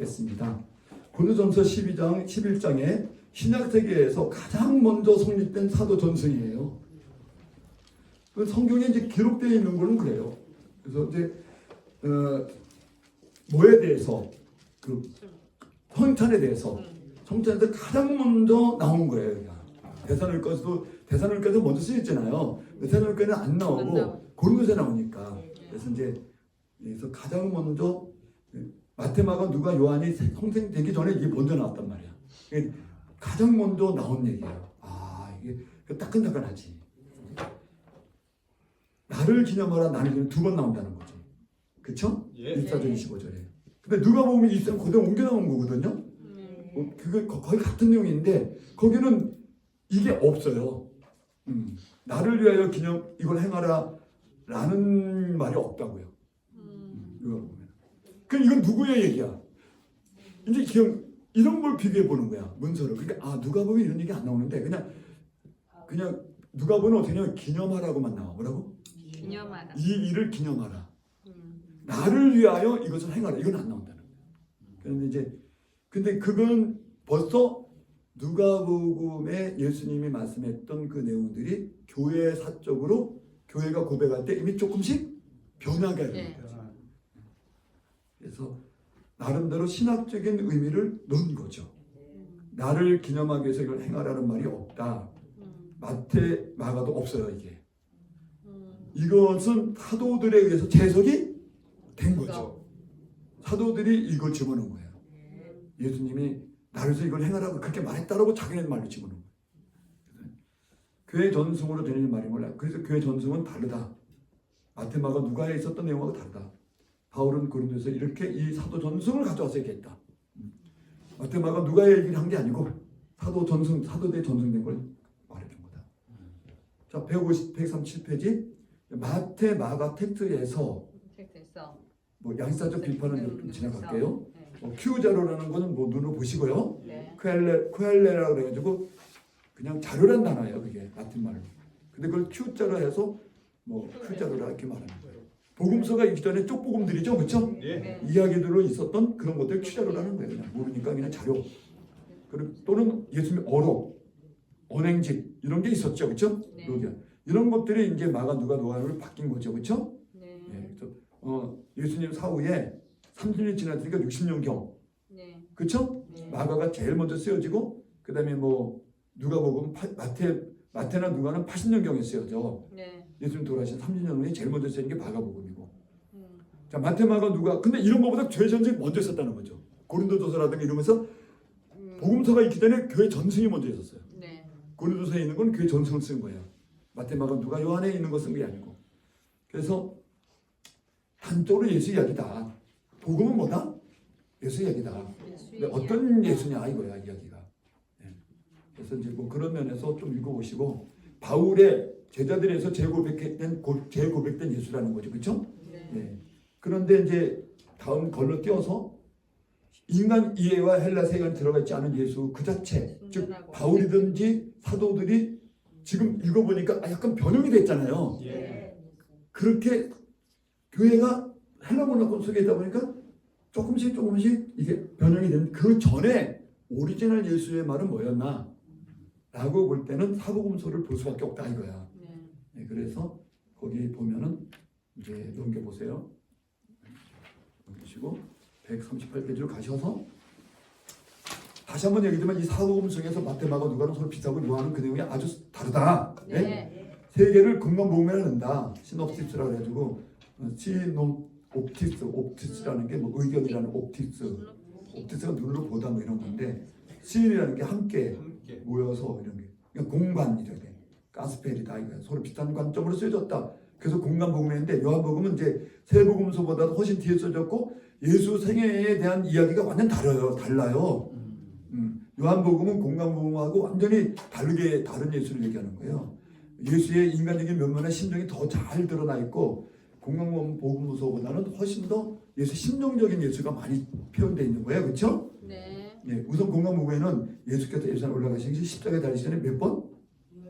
읽겠습니다. 고린도전서 12장 11장에 신약 세계에서 가장 먼저 성립된 사도 전승이에요. 그 성경에 이제 기록되어 있는 거는 그래요. 그래서 이제 뭐에 대해서 그 성찬에 대해서 성찬에서 가장 먼저 나온 거예요. 데살로니가에서 먼저 쓰였잖아요. 데살로니가는 안 나오고 고린도서에 나오니까. 그래서 이제 여기서 가장 먼저 마태, 마가, 누가, 요한이 성생되기 전에 이게 먼저 나왔단 말이야. 가장 먼저 나온 얘기예요. 아, 이게 따끈따끈하지. 나를 기념하라, 나를 기념 두 번 나온다는 거지. 그쵸? 24절 25절에. 근데 누가 보면 이쌤 그대로 옮겨 나온 거거든요. 그게 거의 같은 내용인데 거기는 이게 없어요. 나를 위하여 기념 이걸 행하라 라는 말이 없다고요. 누가 보면. 그럼 이건 누구의 얘기야? 이제 이런 걸 비교해 보는 거야. 문서를. 그러니까 누가 보면 이런 얘기 안 나오는데 그냥 누가 보면 어떻게 하냐면 기념하라고만 나와. 뭐라고? 기념하라. 이 일을 기념하라. 나를 위하여 이것을 행하라. 이건 안 나온다는 거야. 그런데 근데 그건 벌써 누가복음에 예수님이 말씀했던 그 내용들이 교회 사적으로 교회가 고백할 때 이미 조금씩 변하게 되는 거죠. 그래서 나름대로 신학적인 의미를 넣은 거죠. 나를 기념하기 위해서 이걸 행하라는 말이 없다. 마태, 마가도 없어요, 이게. 이것은 사도들에 의해서 재석이 된 거죠. 사도들이 이걸 집어넣은 거예요. 예수님이 나를 위해서 이걸 행하라고 그렇게 말했다라고 자기네 말로 집어넣은 거예요. 교회 전승으로 되는 말이 몰라요. 그래서 교회 전승은 다르다. 마태, 마가, 누가에 있었던 내용하고 다르다. 바울은 고린도에서 이렇게 이 사도 전승을 가져와서 얘기했다. 마태, 마가, 누가의 얘기를 한 게 아니고 사도대 전승된 걸 말해준 거다. 자, 137페이지 마태, 마가 텍스트에서 뭐 양사적 비판은 좀 지나갈게요. 큐 자료라는 거는 뭐 눈으로 보시고요. 쿠엘레라고 그래가지고 그냥 자료란 단어예요. 그게 라틴 말로. 근데 그걸 큐 자로 해서 뭐 큐 자료라 이렇게 말하는 거예요. 복음서가 있기 전에 쪽복음들이죠, 그렇죠? 이야기들로 있었던 그런 것들 큐 자료라는 거예요. 그냥 모르니까 그냥 자료. 그리고 또는 예수님의 언행집 이런 게 있었죠, 그렇죠? 이런 것들이 이제 마가, 누가, 노아로 바뀐 거죠, 그렇죠? 그래서 예수님 사후에 30년이 지났으니까 60년경. 그렇죠? 마가가 제일 먼저 쓰여지고 그다음에 뭐 누가복음 마태나 누가는 80년경에 쓰여져. 예수님 돌아가신 30년 후에 제일 먼저 쓰여진 게 마가복음이고. 자, 마태, 마가, 누가 근데 이런 것보다 교회 전승이 먼저 있었다는 거죠. 고린도전서라든가 이러면서 복음서가 있기 전에 교회 전승이 먼저 있었어요. 고린도서에 있는 건 교회 전승을 쓴 거예요. 마태, 마가, 누가, 요한에 있는 거 쓴 게 아니고. 그래서 한쪽으로 예수 이야기다. 복음은 뭐다? 예수 이야기다. 근데 어떤 예수냐 이거야 이야기가. 그래서 이제 뭐 그런 면에서 좀 읽어보시고 바울의 제자들에서 재고백된 예수라는 거죠, 그렇죠? 그런데 이제 다음 걸로 띄어서 인간 이해와 헬라 세계에 들어가 있지 않은 예수 그 자체, 즉 바울이든지 사도들이 지금 읽어보니까 약간 변형이 됐잖아요. 그렇게 교회가 헬라 문화권 속에 있다 보니까 조금씩 이게 변형이 되는 그 전에 오리지널 예수의 말은 뭐였나? 라고 볼 때는 사복음서를 볼 수밖에 없다 이거야. 그래서 거기 보면은 이제 넘겨보세요. 보시고 138페이지로 가셔서 다시 한번 얘기하지만 이 사복음서에서 마태, 마가, 누가는 서로 비슷하고 요한은 그 내용이 아주 다르다. 세 개를 근본복음이라 한다. 시놉시스라고 해가지고 옵티스라는 게 뭐 의견이라는 옵티스가 눈으로 보다 뭐 이런 건데 시인이라는 게 함께 모여서 이런 게 그러니까 공간 이렇게 가스펠이다 이거야. 서로 비슷한 관점으로 쓰여졌다. 그래서 공간 복음인데 요한복음은 이제 세 복음서보다도 훨씬 뒤에 써졌고 예수 생애에 대한 이야기가 완전 달라요. 요한복음은 공간 복음하고 완전히 다른 예수를 얘기하는 거예요. 예수의 인간적인 면면에 심정이 더 잘 드러나 있고 공간 복음서보다는 훨씬 더 예수 심정적인 예수가 많이 표현되어 있는 거예요, 그렇죠? 우선 공간 복음에는 예수께서 예루살렘 올라가시기 십자가에 달리시기 전에 몇 번?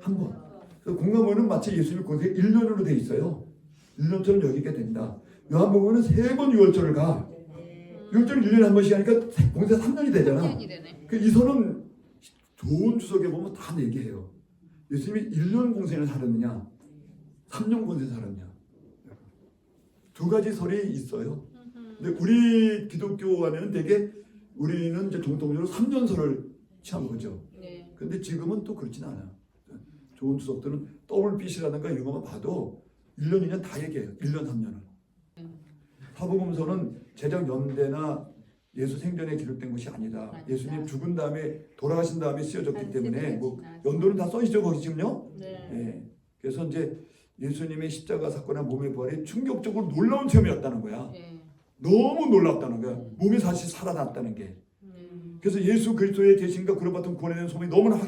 한 번. 그래서 공간 복음은 마치 예수님 거기에 1년으로 돼 있어요. 1년처럼 여기게 된다. 요한복음은 3번 유월절을 가. 율전을 1년에 한 번씩 하니까 봉사 3년이 되잖아. 3년이 되네. 그 이서는 좋은 주석에 보면 다 얘기해요. 예수님이 1년 공생을 살았느냐 3년 공생을 살았냐 두 가지 설이 있어요. 근데 우리 기독교 안에는 되게 우리는 이제 정통적으로 3년설을 취한 거죠. 네. 근데 지금은 또 그렇진 않아요. 좋은 주석들은 WBC라든가 이런 것만 봐도 1년, 2년 다 얘기해요. 1년, 3년은. 사복음서는 제작 연대나 예수 생전에 기록된 것이 아니다. 맞다. 예수님 죽은 다음에 돌아가신 다음에 쓰여졌기 한 때문에 세대가 뭐 지나서. 연도는 다 써있죠 거기 지금요. 네. 예. 그래서 이제 예수님의 십자가 사건과 몸의 부활이 충격적으로 놀라운 체험이었다는 거야. 네. 너무 놀랍다는 거야. 몸이 다시 살아났다는 게. 그래서 예수 그리스도의 대신과 그로 받은 구원에 대한 소문이 너무나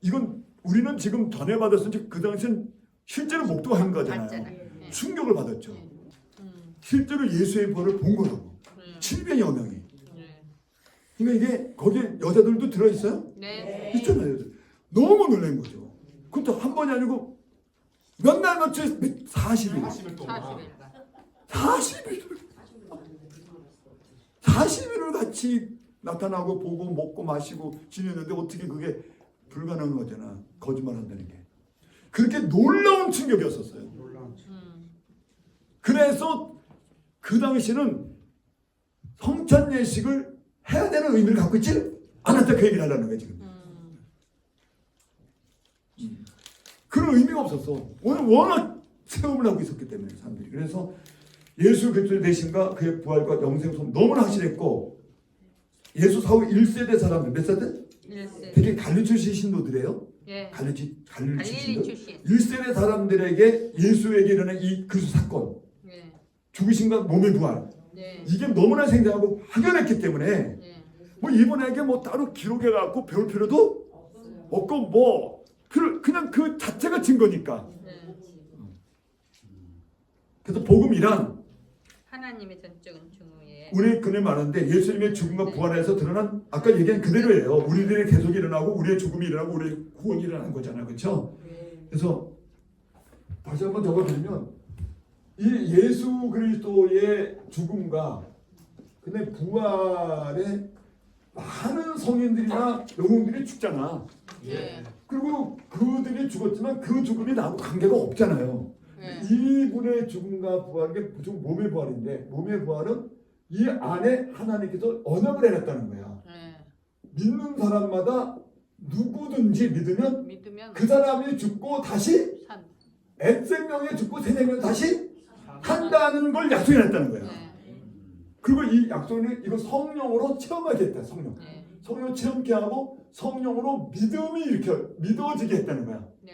이건 우리는 지금 전해받았으니 그 당시엔 실제로 목도한 거잖아요. 맞잖아요. 충격을 받았죠. 네. 실제로 예수의 벌을 본 거라고. 700여 명이. 네. 그러니까 이게 거기에 여자들도 들어있어요? 네. 있잖아요. 너무 놀란 거죠. 그것도 한 번이 아니고 몇 날 며칠 40일. 40일간. 40일을 같이 나타나고 보고 먹고 마시고 지냈는데 어떻게 그게 불가능한 거잖아. 거짓말 한다는 게. 그렇게 놀라운 충격이었었어요. 그래서 그 당시는 성찬 예식을 해야 되는 의미를 갖고 있지 않았다 그 얘기를 하려는 거야 지금. 그런 의미가 없었어. 오늘 워낙 체험을 하고 있었기 때문에 사람들이. 그래서 예수 그리스도의 대신과 그의 부활과 영생 소문 너무나 확실했고 예수 사후 1세대 사람들 몇 세대? 1세대. 되게 갈리 출신 신도들이에요. 예. 갈릴리 갈릴리 출신들. 출신. 1세대 사람들에게 예수에게 일어난 이 그 사건 네. 죽으신과 몸의 부활 네. 이게 너무나 생생하고 확연했기 때문에 네. 뭐 이분에게 뭐 따로 기록해갖고 배울 필요도 없고 뭐 그냥 그 자체가 증거니까. 네. 그래서 복음이란 하나님의 전적인 증오에 우리 그네 말하는데 예수님의 죽음과 부활에서 드러난 아까 얘기한 그대로예요. 우리들의 계속이 일어나고 우리의 죽음이 일어나고 우리의 구원이 일어나는 거잖아요. 그렇죠? 그래서 다시 한번 적어드리면 이 예수 그리스도의 죽음과 근데 부활에 많은 성인들이나 영웅들이 죽잖아. 예. 그리고 그들이 죽었지만 그 죽음이 나하고 관계가 없잖아요. 네. 이분의 죽음과 부활은 무조건 몸의 부활인데 몸의 부활은 이 안에 하나님께서 언약을 해놨다는 거야. 네. 믿는 사람마다 누구든지 믿으면 믿으면 그 사람이 죽고 다시 산. N생명에 죽고 새생명 다시 한다는 걸 약속해놨다는 거야. 네. 그리고 이 약속은 이거 성령으로 체험하게 했다. 성령. 네. 성령 체험케 하고 성령으로 믿음이 이렇게 믿어지게 했다는 거야. 네.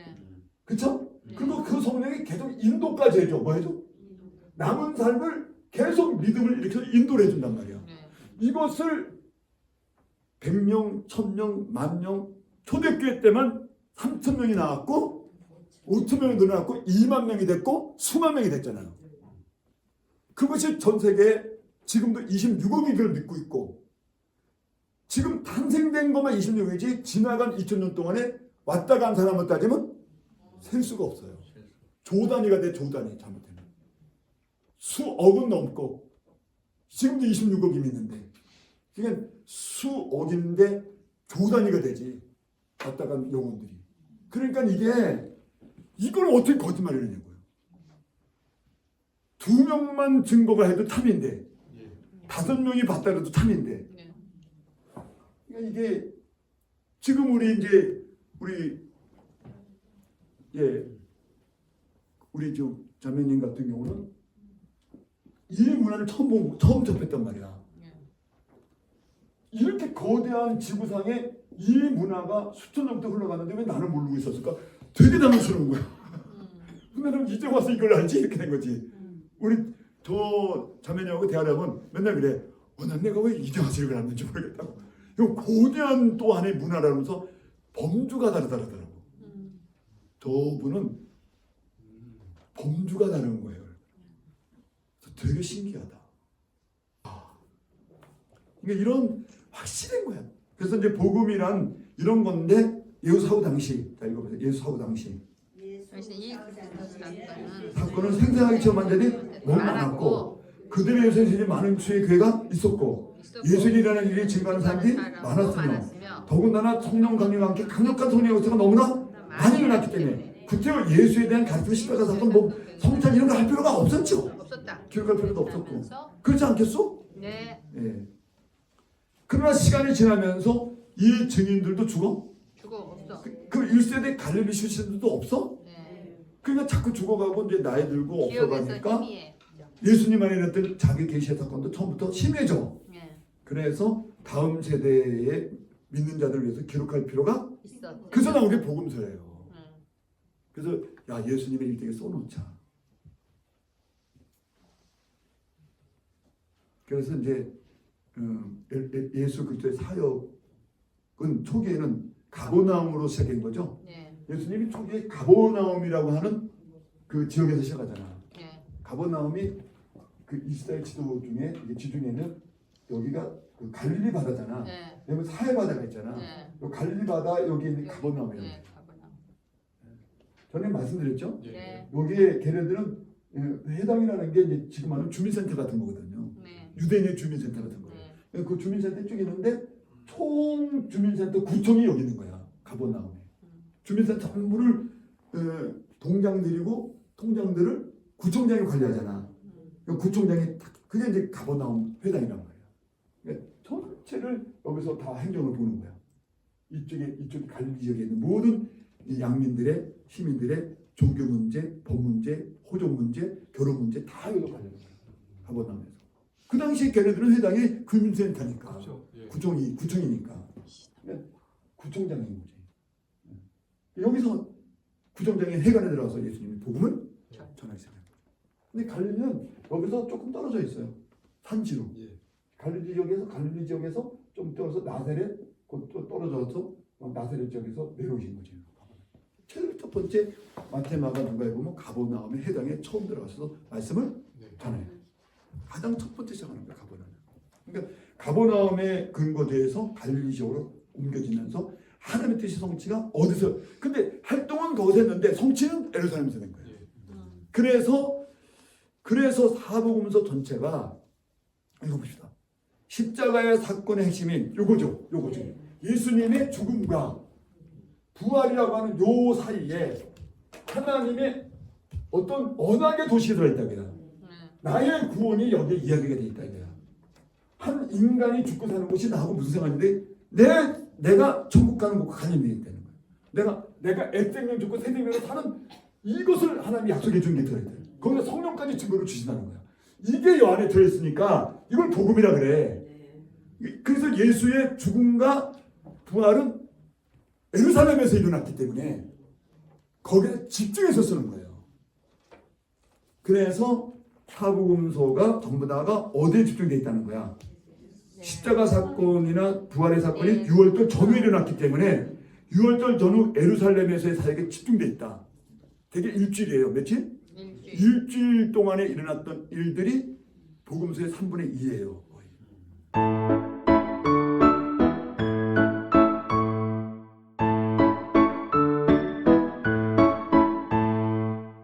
그쵸? 네. 그리고 그 성령이 계속 인도까지 해줘. 뭐 해줘? 남은 삶을 계속 믿음을 이렇게 인도를 해준단 말이야. 네. 이것을 100명, 1000명, 10,000명 초대교회 때만 3,000명이 나왔고 5,000명이 늘어났고 2만 명이 됐고 수만 명이 됐잖아요. 그것이 전 세계에 지금도 26억이 그걸 믿고 있고 지금 탄생된 것만 26억이지 지나간 2000년 동안에 왔다 간 사람을 따지면 셀 수가 없어요. 조 단위가 돼. 조 단위 잘못되면 수억은 넘고 지금도 26억이 믿는데 그러니까 수억인데 조 단위가 되지. 왔다 간 영혼들이. 그러니까 이걸 어떻게 거짓말을 하냐고요. 2명만 증거가 해도 탐인데 5명이 봤다 해도 탐인데 네. 그러니까 이게 지금 우리 저 자매님 같은 경우는 이 문화를 처음 접했단 말이야. 네. 이렇게 거대한 지구상에 이 문화가 수천 년부터 흘러가는데 왜 나는 모르고 있었을까? 되게 당황스러운 거야. 근데 이제 와서 이걸 알지? 이렇게 된 거지. 우리 저 자매님하고 대화하면 맨날 그래. 난 내가 왜 이제 와서 이걸 알는지 모르겠다고. 이 거대한 또 안의 문화라면서 범주가 다르더라고. 저분은 범주가 다른 거예요. 되게 신기하다. 그러니까 이런 확실한 거야. 그래서 이제 복음이란 이런 건데 예수 사후 당시. 자 읽어보세요. 예수 사후 당시. 그래서 이 사건은 사건은 생생하게 체험한 자들이 너무 많았고 그들에 의해서 이제 많은 수의 교회가 있었고 예수님이라는 일이 증거하는 사람들이 많았으며 더군다나 성령 강림과 함께 강력한 성령 역사가 너무나 많이 일어났기 때문에 그때 예수에 대한 가르침 십자가 사건 뭐 성찬 이런 거 할 필요가 없었죠. 없었다. 기록할 필요도 없었고 그렇지 않겠소? 네. 예. 그러나 시간이 지나면서 이 증인들도 죽어? 없어. 그 1세대 갈릴리 출신들도 없어? 네. 그러니까 자꾸 죽어가고 이제 나이 들고 기억에서 없어가니까 희미해. 예수님 안에 있던 자기 계시의 사건도 처음부터 심해져. 네. 그래서 다음 세대에 믿는 자들을 위해서 기록할 필요가 있어. 그래서 나온 게 복음서예요. 응. 그래서 야 예수님의 일대에 써놓자. 그래서 이제 예수 그리스도의 사역은 초기에는 가버나움으로 시작된 거죠. 네. 예수님이 초기에 가버나움이라고 하는 그 지역에서 시작하잖아. 네. 가버나움이 그 이스라엘 지도 중에 지중해는 여기가 그 갈릴리 바다잖아. 네. 여기 사해 바다가 있잖아. 네. 요 갈릴리 바다 여기 있는 가버나움이에요. 네. 가버나움. 전에 말씀드렸죠. 네. 여기에 걔네들은 해당이라는 게 이제 지금 하는 주민센터 같은 거거든요. 네. 유대인의 주민센터 같은 거예요. 네. 그 주민센터 쭉 있는데 총 주민센터 구청이 여기 있는 거야. 가버나움에. 주민센터 전부를 동장들이고 통장들을 구청장이 관리하잖아. 구청장이 그게 이제 가버나움 회당이란 말이야. 그러니까 전체를 여기서 다 행정을 보는 거야. 이쪽 갈릴리 지역에 있는 모든 이 양민들의 시민들의 종교 문제, 법 문제, 호족 문제, 결혼 문제 다 여기서 관리하는 거야. 가버나움에서. 그 당시에 걔네들은 회당이 주민센터니까. 그렇죠. 예. 구청이니까. 그러니까 구청장인 거지. 여기서 구청장이 회관에 들어가서 예수님이 복음을 전하기 시작합니다. 근데 갈릴리는 여기서 조금 떨어져 있어요. 산지로. 예. 갈릴리 지역에서 좀 떨어져서 나사렛 또 떨어져서 나사렛 지역에서 내려오신 거죠. 첫 번째 마테마가 누가에 보면 가버나움의 해당에 처음 들어가서 말씀을 네. 전해요. 가장 첫 번째 시작하는 거예요. 가버나움. 그러니까 가버나움의 근거지에서 갈릴리 지역으로 옮겨지면서 하나님의 뜻이 성취가 어디서? 근데 활동은 거기서 했는데 성취는 예루살렘에서 된 거예요. 예. 그래서 사복음서 전체가 읽어봅시다. 십자가의 사건의 핵심인 요거죠. 예수님의 죽음과 부활이라고 하는 요 사이에 하나님의 어떤 언약의 도시가 들어있다고요. 나의 구원이 여기에 이야기가 돼 있다 이거야. 한 인간이 죽고 사는 곳이 나하고 무슨 상관인데 내가 천국 가는 곳과 관련되어 있다는 거야. 내가 액생명 죽고 새생명을 사는 이것을 하나님이 약속해 준 게 들어있다. 거기서 성령까지 증거를 주신다는 거야. 이게 이 안에 들어있으니까 이걸 복음이라 그래. 그래서 예수의 죽음과 부활은 예루살렘에서 일어났기 때문에 거기에 집중해서 쓰는 거예요. 그래서 사복음서가 전부 다가 어디에 집중되어 있다는 거야. 십자가 사건이나 부활의 사건이 6월절 전후에 일어났기 때문에 6월절 전후 예루살렘에서의 사역에 집중되어 있다. 되게 일주일이에요. 며칠? 일주일 동안에 일어났던 일들이 복음서의 3분의 2예요. 거의.